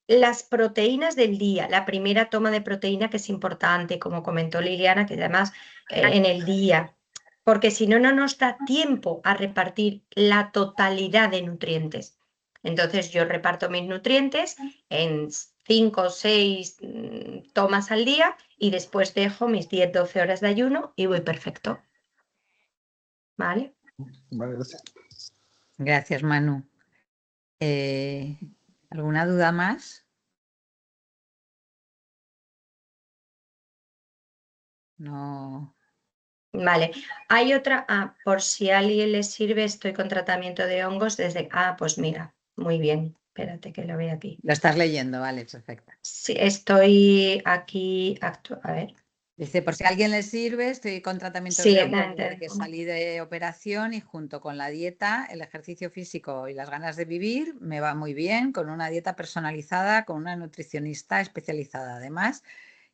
las proteínas del día, la primera toma de proteína que es importante, como comentó Liliana, que además en el día, porque si no, no nos da tiempo a repartir la totalidad de nutrientes. Entonces yo reparto mis nutrientes en 5 o 6 tomas al día y después dejo mis 10-12 horas de ayuno y voy perfecto. ¿Vale? Vale, gracias. Gracias, Manu. ¿Alguna duda más? No. Vale, hay otra, por si a alguien le sirve, estoy con tratamiento de hongos desde, pues mira, muy bien, espérate que lo veo aquí. Lo estás leyendo, vale, perfecto. Sí, estoy aquí, a ver. Dice, por si a alguien le sirve, estoy con tratamientos Sí, de hongos desde que salí de operación y junto con la dieta, el ejercicio físico y las ganas de vivir, me va muy bien, con una dieta personalizada, con una nutricionista especializada además.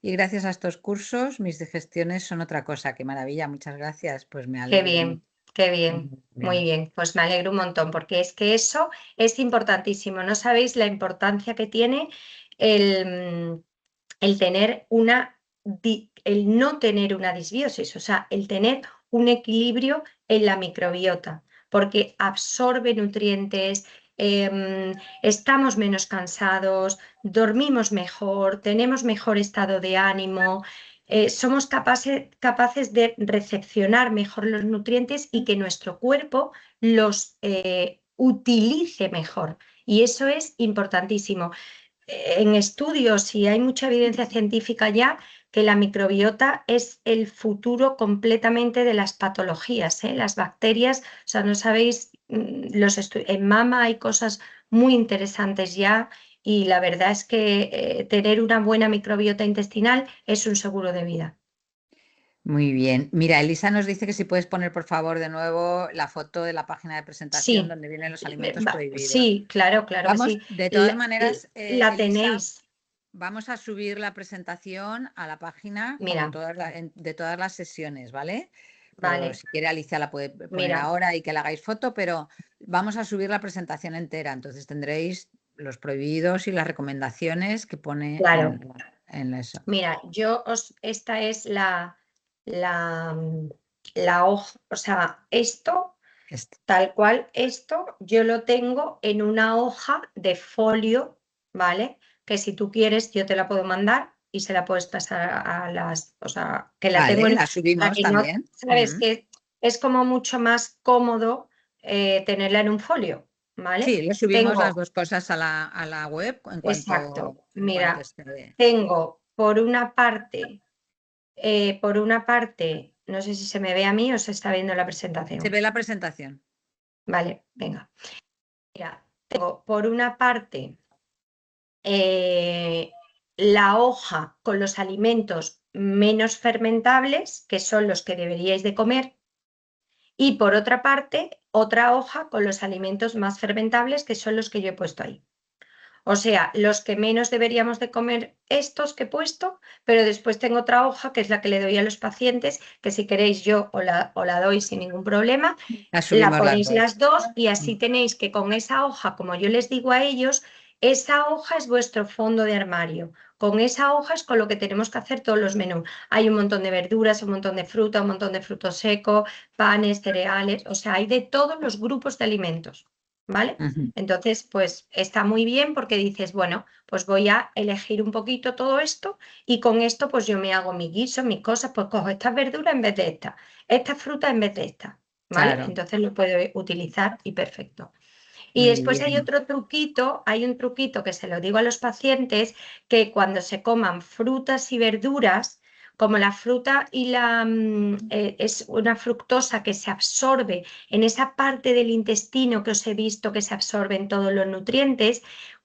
Y gracias a estos cursos, mis digestiones son otra cosa. Qué maravilla, muchas gracias. Pues me alegro. Qué bien, qué bien. Muy bien, pues me alegro un montón, porque es que eso es importantísimo. No sabéis la importancia que tiene el tener el no tener una disbiosis, o sea, el tener un equilibrio en la microbiota, porque absorbe nutrientes, estamos menos cansados, dormimos mejor, tenemos mejor estado de ánimo, somos capaces de recepcionar mejor los nutrientes y que nuestro cuerpo los utilice mejor. Y eso es importantísimo. En estudios, y hay mucha evidencia científica ya, que la microbiota es el futuro completamente de las patologías, ¿eh? Las bacterias, o sea, no sabéis, en mama hay cosas muy interesantes ya y la verdad es que tener una buena microbiota intestinal es un seguro de vida. Muy bien. Mira, Elisa nos dice que si puedes poner, por favor, de nuevo la foto de la página de presentación donde vienen los alimentos prohibidos. Sí, claro que sí. De todas maneras, la Elisa, tenéis. Vamos a subir la presentación a la página Mira. de todas las sesiones, ¿vale? Vale. Si quiere, Alicia la puede poner ahora y que le hagáis foto, pero vamos a subir la presentación entera. Entonces tendréis los prohibidos y las recomendaciones que pone en eso. Mira, esta es la hoja, o sea, esto, tal cual, esto yo lo tengo en una hoja de folio, ¿vale? Que si tú quieres yo te la puedo mandar y se la puedes pasar a las, o sea, que la tengo la subimos también. Sabes que es como mucho más cómodo tenerla en un folio, ¿vale? Sí, le subimos las dos cosas a la web en cuanto. Exacto. Mira, tengo por una parte, no sé si se me ve a mí o se está viendo la presentación. Se ve la presentación. Vale, venga. Mira, tengo por una parte la hoja con los alimentos menos fermentables, que son los que deberíais de comer, y por otra parte, otra hoja con los alimentos más fermentables, que son los que yo he puesto ahí. O sea, los que menos deberíamos de comer estos que he puesto, pero después tengo otra hoja que es la que le doy a los pacientes, que si queréis yo os la doy sin ningún problema, la ponéis las dos y así tenéis que con esa hoja, como yo les digo a ellos, esa hoja es vuestro fondo de armario. Con esa hoja es con lo que tenemos que hacer todos los menús. Hay un montón de verduras, un montón de fruta, un montón de frutos secos, panes, cereales, o sea, hay de todos los grupos de alimentos, ¿vale? Ujú. Entonces, pues está muy bien porque dices, bueno, pues voy a elegir un poquito todo esto y con esto pues yo me hago mi guiso, mis cosas, pues cojo estas verduras en vez de esta fruta en vez de esta, ¿vale? Claro, Entonces lo puedo utilizar y perfecto. Y muy después hay bien. otro truquito, hay un truquito que se lo digo a los pacientes, que cuando se coman frutas y verduras, como la fruta es una fructosa que se absorbe en esa parte del intestino que os he visto que se absorben todos los nutrientes,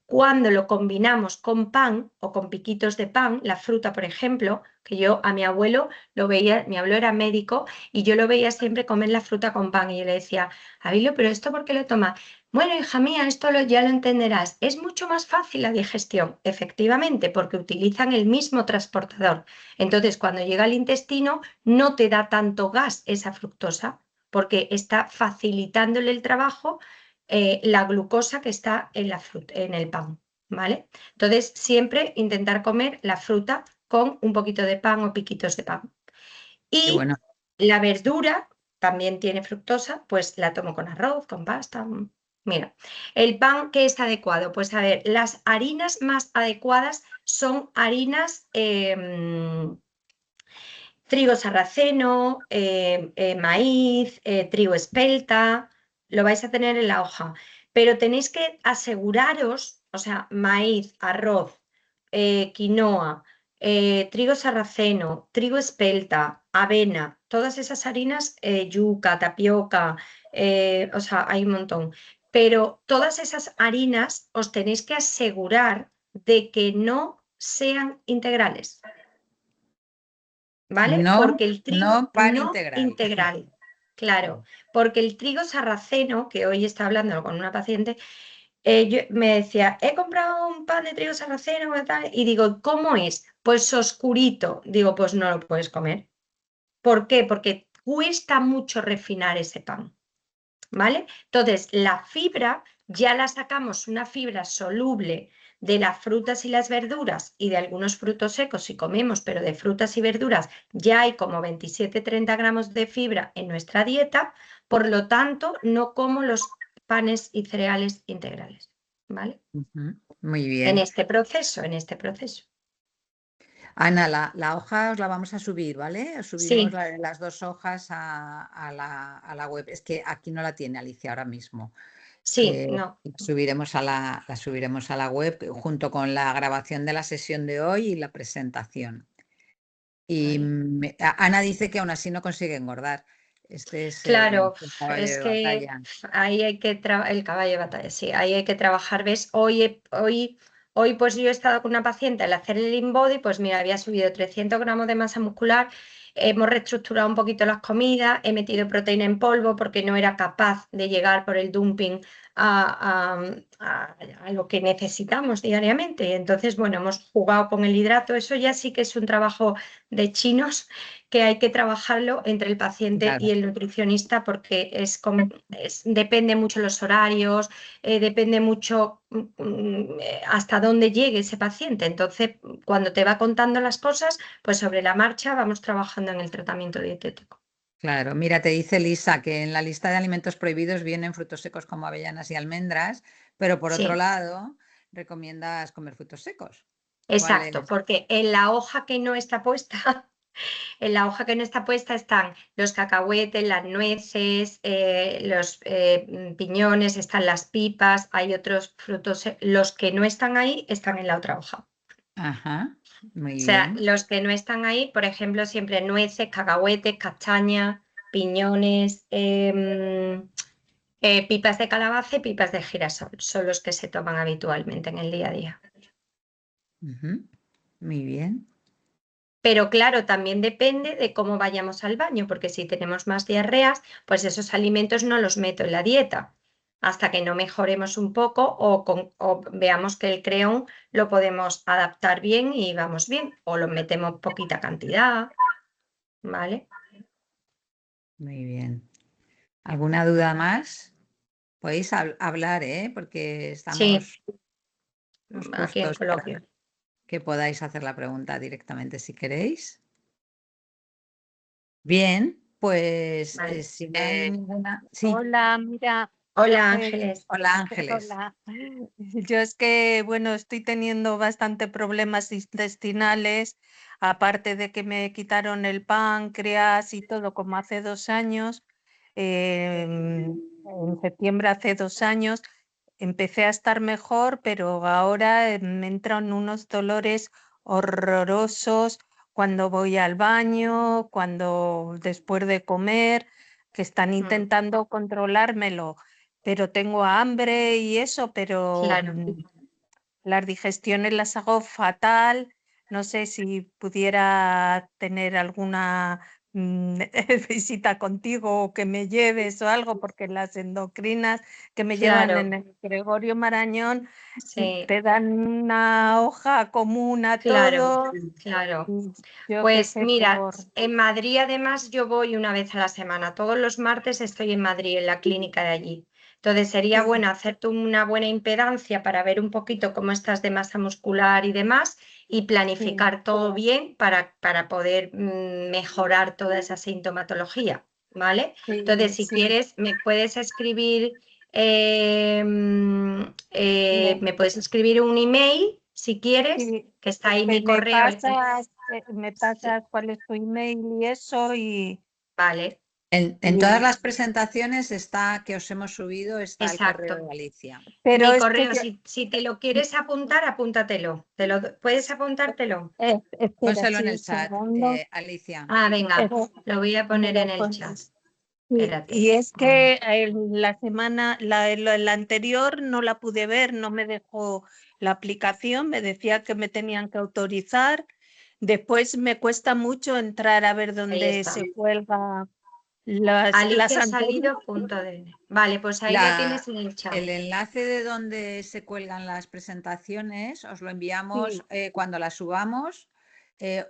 cuando lo combinamos con pan o con piquitos de pan, la fruta, por ejemplo, que yo a mi abuelo lo veía, mi abuelo era médico y yo lo veía siempre comer la fruta con pan y yo le decía, Abilo, pero ¿esto por qué lo tomas? Bueno, hija mía, ya lo entenderás. Es mucho más fácil la digestión, efectivamente, porque utilizan el mismo transportador. Entonces, cuando llega al intestino, no te da tanto gas esa fructosa, porque está facilitándole el trabajo la glucosa que está en en el pan, ¿vale? Entonces, siempre intentar comer la fruta con un poquito de pan o piquitos de pan. Qué Y bueno. la verdura también tiene fructosa, pues la tomo con arroz, con pasta. Mira, el pan que es adecuado, pues a ver, las harinas más adecuadas son harinas trigo sarraceno, maíz, trigo espelta, lo vais a tener en la hoja, pero tenéis que aseguraros, o sea, maíz, arroz, quinoa, trigo sarraceno, trigo espelta, avena, todas esas harinas, yuca, tapioca, o sea, hay un montón. Pero todas esas harinas os tenéis que asegurar de que no sean integrales. ¿Vale? No, Porque el trigo no pan no integral. integral, claro, porque el trigo sarraceno, que hoy está hablando con una paciente, me decía, he comprado un pan de trigo sarraceno y tal, y digo, ¿cómo es? Pues oscurito. Digo, pues no lo puedes comer. ¿Por qué? Porque cuesta mucho refinar ese pan, ¿vale? Entonces, la fibra ya la sacamos, una fibra soluble de las frutas y las verduras y de algunos frutos secos si comemos, pero de frutas y verduras ya hay como 27-30 gramos de fibra en nuestra dieta, por lo tanto, no como los panes y cereales integrales, ¿vale? Ujú. Muy En bien. este proceso, en este proceso. Ana, la hoja os la vamos a subir, ¿vale? Subiremos Sí, las dos hojas a la web. Es que aquí no la tiene Alicia ahora mismo. sí, no. La subiremos a la web junto con la grabación de la sesión de hoy y la presentación. Y Vale. Ana dice que aún así no consigue engordar. Este es Claro, el caballo es de que batalla. ahí hay que el caballo de batalla, sí, ahí hay que trabajar. ¿Ves? Hoy pues yo he estado con una paciente al hacer el InBody, pues mira, había subido 300 gramos de masa muscular, hemos reestructurado un poquito las comidas, he metido proteína en polvo porque no era capaz de llegar por el dumping a lo que necesitamos diariamente. Y entonces, bueno, hemos jugado con el hidrato, eso ya sí que es un trabajo de chinos que hay que trabajarlo entre el paciente y Claro, el nutricionista porque depende mucho los horarios, depende mucho hasta dónde llegue ese paciente. Entonces, cuando te va contando las cosas, pues sobre la marcha vamos trabajando en el tratamiento dietético. claro. Mira, te dice Lisa que en la lista de alimentos prohibidos vienen frutos secos como avellanas y almendras, pero por otro Sí, lado, recomiendas comer frutos secos. ¿Cuál exacto, es? porque en la hoja que no está puesta en la hoja que no está puesta están los cacahuetes, las nueces, los piñones, están las pipas, hay otros frutos. Los que no están ahí están en la otra hoja. Ajá, O muy sea, bien. los que no están ahí, por ejemplo, siempre nueces, cacahuetes, castañas, piñones, pipas de calabaza y pipas de girasol. Son los que se toman habitualmente en el día a día. Ujú, muy bien. Pero claro, también depende de cómo vayamos al baño, porque si tenemos más diarreas, pues esos alimentos no los meto en la dieta hasta que no mejoremos un poco o veamos que el creón lo podemos adaptar bien y vamos bien, o lo metemos poquita cantidad, ¿vale? Muy bien. ¿Alguna duda más? Podéis hablar, ¿eh? Porque Sí, estamos aquí en coloquio. Que podáis hacer la pregunta directamente si queréis. Bien, pues Vale. si no hay ninguna... Sí. Hola, mira. Hola, Ángeles. Hola, Ángeles. Hola. Yo es que, bueno, estoy teniendo bastante problemas intestinales, aparte de que me quitaron el páncreas y todo como hace 2 años. En septiembre hace 2 años empecé a estar mejor, pero ahora me entran unos dolores horrorosos cuando voy al baño, cuando después de comer, que están intentando controlármelo, pero tengo hambre y eso, pero Claro. las digestiones las hago fatal. No sé si pudiera tener alguna visita contigo o que me lleves o algo, porque las endocrinas que me llevan Claro. en el Gregorio Marañón Sí, te dan una hoja común a claro, todo. claro. Yo qué Pues sé, mira, en Madrid además yo voy una vez a la semana. Todos los martes estoy en Madrid, en la clínica de allí. Entonces sería Sí. bueno hacerte una buena impedancia para ver un poquito cómo estás de masa muscular y demás y planificar todo bien para poder mejorar toda esa sintomatología, ¿vale? Sí, Entonces, si sí. quieres, me puedes escribir me puedes escribir un email si quieres, Sí, que está ahí mi me correo. pasas cuál es tu email y eso y Vale, En y- todas las presentaciones que os hemos subido está el correo exacto. de Alicia. pero Mi es que correo, si te lo quieres apuntar, apúntatelo. ¿Puedes apuntártelo? espera, Pónselo en sí, el un chat, segundo. Alicia. Ah, venga, lo voy a poner Mira, en el pues, chat. sí, Espérate. y es que la semana, la anterior no la pude ver, no me dejó la aplicación, me decía que me tenían que autorizar. Después me cuesta mucho entrar a ver Ahí dónde está. se cuelga las anteriores. Alicia-salido.de. Vale, pues ahí lo tienes en el chat. El enlace de donde se cuelgan las presentaciones os lo enviamos cuando las subamos.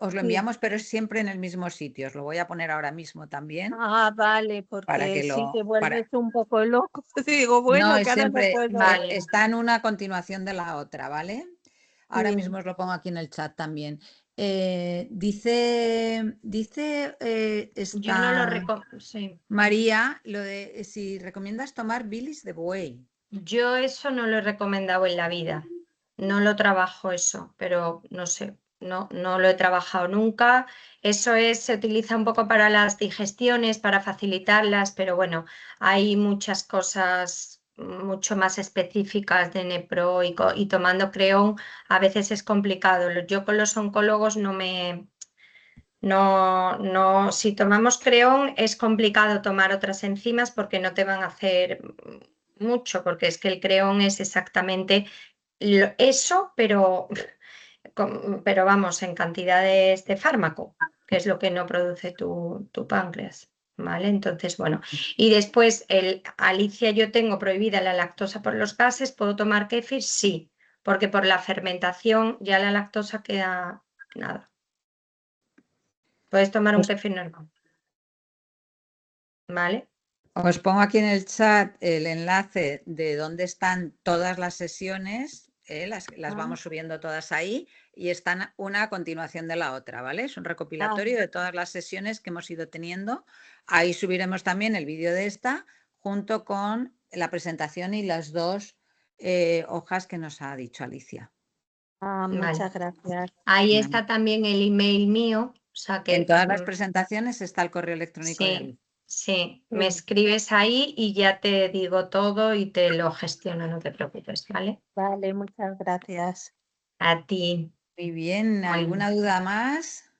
Os lo enviamos, pero es siempre en el mismo sitio. Os lo voy a poner ahora mismo también. Ah, vale, Para porque que si te lo- vuelves un poco loco, digo, bueno, No, es que ahora no siempre, puedo. Vale. está en una continuación de la otra, ¿vale? Ahora Sí. mismo os lo pongo aquí en el chat también. Dice Yo no lo esta recomiendo. Sí. María, lo de si recomiendas tomar bilis de buey. Yo eso no lo he recomendado en la vida. No lo trabajo eso, pero no sé, no lo he trabajado nunca. Eso se utiliza un poco para las digestiones, para facilitarlas, pero bueno, hay muchas cosas mucho más específicas de Nepro y tomando Creón a veces es complicado. Yo con los oncólogos si tomamos Creón es complicado tomar otras enzimas porque no te van a hacer mucho, porque es que el Creón es exactamente eso, pero vamos, en cantidades de fármaco, que es lo que no produce tu páncreas. ¿Vale? Entonces, bueno, y después, Alicia, yo tengo prohibida la lactosa por los gases, ¿puedo tomar kéfir? Sí, porque por la fermentación ya la lactosa queda nada. Puedes tomar un kéfir normal. ¿Vale? Os pongo aquí en el chat el enlace de dónde están todas las sesiones, las vamos subiendo todas ahí y están una a continuación de la otra, ¿vale? Es un recopilatorio de todas las sesiones que hemos ido teniendo. Ahí subiremos también el vídeo de esta junto con la presentación y las 2 hojas que nos ha dicho Alicia. Muchas gracias. Ahí está también el email mío. O sea que, En todas las presentaciones está el correo electrónico de Alicia. Sí, me escribes ahí y ya te digo todo y te lo gestiono, no te preocupes, ¿vale? Vale, muchas gracias. A ti. Muy bien, ¿alguna duda más?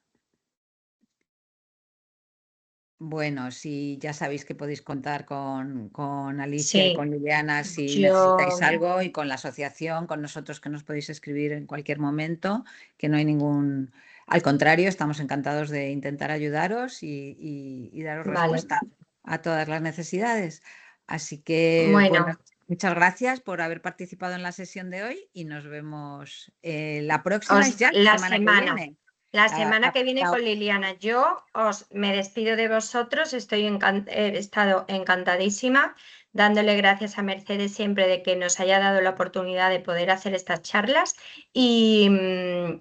Bueno, si ya sabéis que podéis contar con Alicia y con Liliana si necesitáis algo y con la asociación, con nosotros que nos podéis escribir en cualquier momento, que no hay ningún... Al contrario, estamos encantados de intentar ayudaros y daros respuesta a todas las necesidades. Así que, bueno, muchas gracias por haber participado en la sesión de hoy y nos vemos la próxima, es ya la semana que viene. La semana que viene con Liliana. Yo me despido de vosotros, he estado encantadísima dándole gracias a Mercedes siempre de que nos haya dado la oportunidad de poder hacer estas charlas y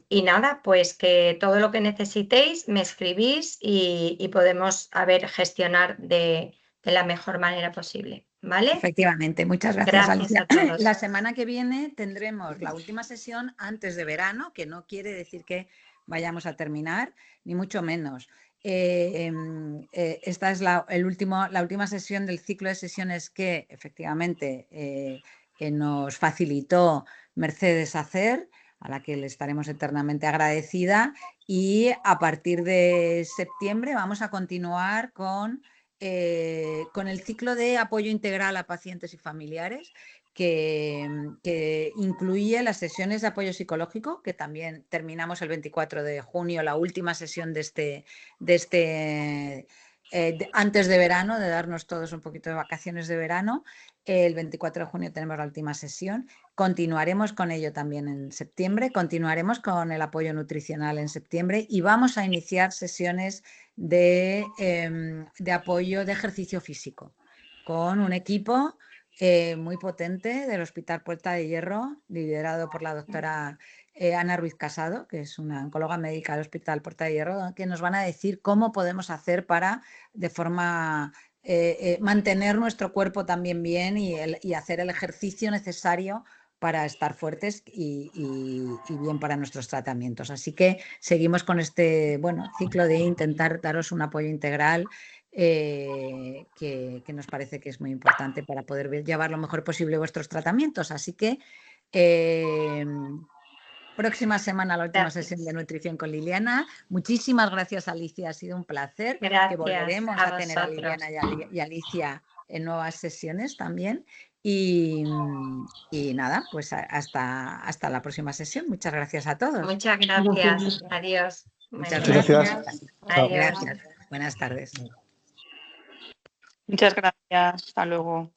nada, pues que todo lo que necesitéis me escribís y podemos gestionar de la mejor manera posible, ¿vale? Efectivamente, muchas gracias, Alicia. A todos. La semana que viene tendremos la última sesión antes de verano, que no quiere decir que vayamos a terminar, ni mucho menos. Esta es la última sesión del ciclo de sesiones que efectivamente nos facilitó Mercedes hacer, a la que le estaremos eternamente agradecida, y a partir de septiembre vamos a continuar con el ciclo de apoyo integral a pacientes y familiares, que incluye las sesiones de apoyo psicológico, que también terminamos el 24 de junio, la última sesión antes de verano, de darnos todos un poquito de vacaciones de verano. El 24 de junio tenemos la última sesión. Continuaremos con ello también en septiembre, continuaremos con el apoyo nutricional en septiembre y vamos a iniciar sesiones de apoyo de ejercicio físico con un equipo muy potente del Hospital Puerta de Hierro, liderado por la doctora Ana Ruiz Casado, que es una oncóloga médica del Hospital Puerta de Hierro, que nos van a decir cómo podemos hacer para, de forma mantener nuestro cuerpo también bien y hacer el ejercicio necesario para estar fuertes y bien para nuestros tratamientos. Así que seguimos con este ciclo de intentar daros un apoyo integral que nos parece que es muy importante para poder llevar lo mejor posible vuestros tratamientos. Así que próxima semana la última sesión de nutrición con Liliana. Muchísimas gracias, Alicia, ha sido un placer. Gracias, que volveremos a tener a Liliana y a Alicia en nuevas sesiones también. Y nada, pues hasta la próxima sesión. Muchas gracias a todos. Muchas gracias. Adiós. Muchas gracias. Adiós. Gracias. Buenas tardes. Muchas gracias. Hasta luego.